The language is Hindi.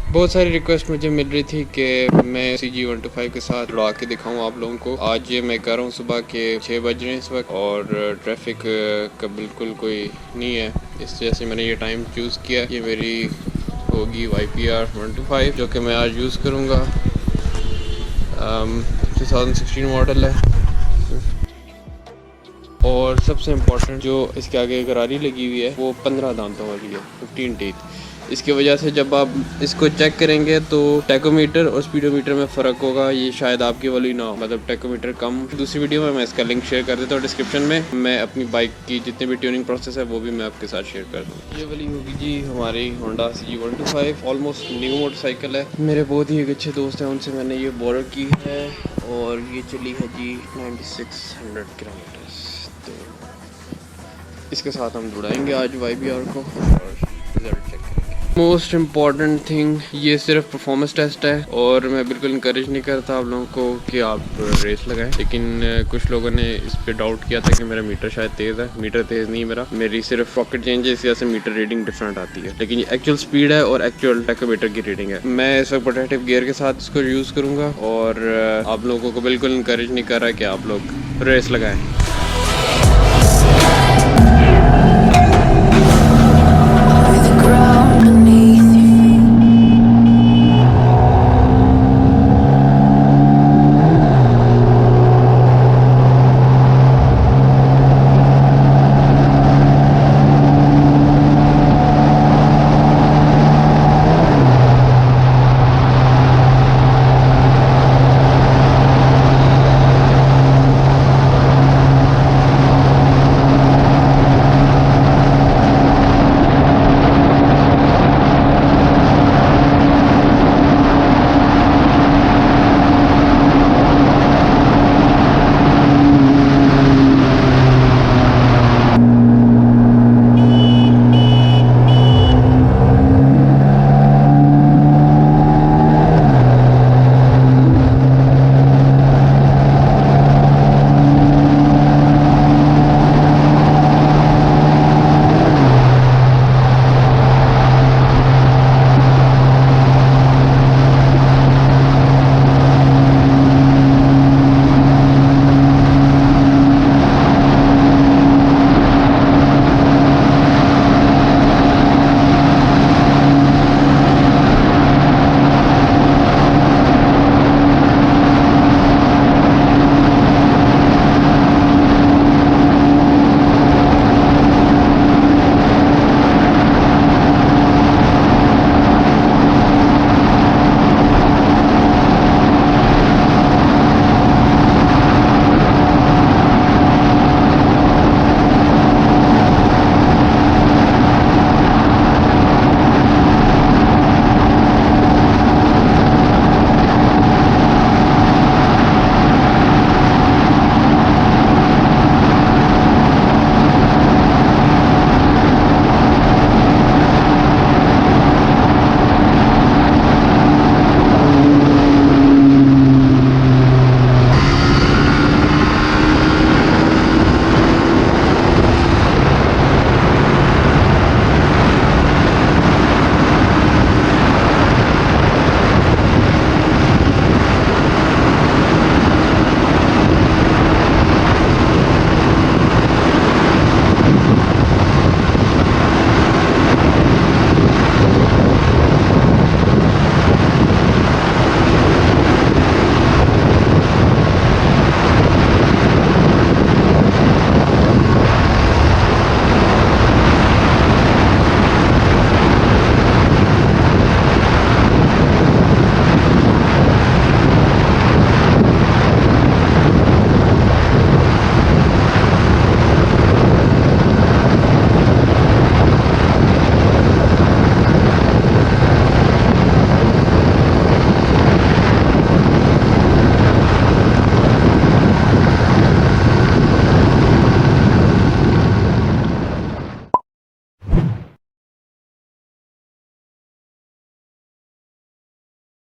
बहुत सारी रिक्वेस्ट मुझे मिल रही थी कि मैं CG125 के साथ उड़ा के दिखाऊं आप लोगों को। आज ये मैं कर रहा हूँ सुबह के 6 बज रहे हैं इस वक्त और ट्रैफिक का बिल्कुल कोई नहीं है, इस वजह से मैंने ये टाइम चूज़ किया। ये मेरी होगी YPR125 जो कि मैं आज यूज़ करूँगा। 2016 मॉडल है और सबसे इम्पोर्टेंट जो इसके आगे गरारी लगी हुई है वो 15 दांतों वाली है, 15 टीथ। इसकी वजह से जब आप इसको चेक करेंगे तो टैकोमीटर और स्पीडोमीटर में फ़र्क होगा। ये शायद आपके वाली ना हो, मतलब टैकोमीटर कम। दूसरी वीडियो में मैं इसका लिंक शेयर कर देता हूँ डिस्क्रिप्शन में। मैं अपनी बाइक की जितने भी ट्यूनिंग प्रोसेस है वो भी मैं आपके साथ शेयर कर दूँ। ये वाली होगी जी हमारी Honda CG125, almost new motorcycle है। मेरे बहुत ही एक अच्छे दोस्त हैं, उनसे मैंने ये बोरो की है और ये चली है जी 9600 किलोमीटर्स। तो इसके साथ हम जुड़ाएंगे आज YPR को और रिजल्ट चेक करेंगे। मोस्ट इम्पॉर्टेंट थिंग, ये सिर्फ परफॉर्मेंस टेस्ट है और मैं बिल्कुल इंकरेज नहीं करता आप लोगों को कि आप रेस लगाएं, लेकिन कुछ लोगों ने इस पे डाउट किया था कि मेरा मीटर शायद तेज़ है। मीटर तेज़ नहीं मेरा, मेरी सिर्फ पॉकेट चेंज है, इस वजह से मीटर रीडिंग डिफरेंट आती है, लेकिन ये एक्चुअल स्पीड है और एक्चुअल टैकोमीटर की रीडिंग है। मैं इस वक्त प्रोटेक्टिव गियर के साथ इसको यूज़ करूँगा और आप लोगों को बिल्कुल इंकरेज नहीं कर रहा है कि आप लोग रेस लगाएँ।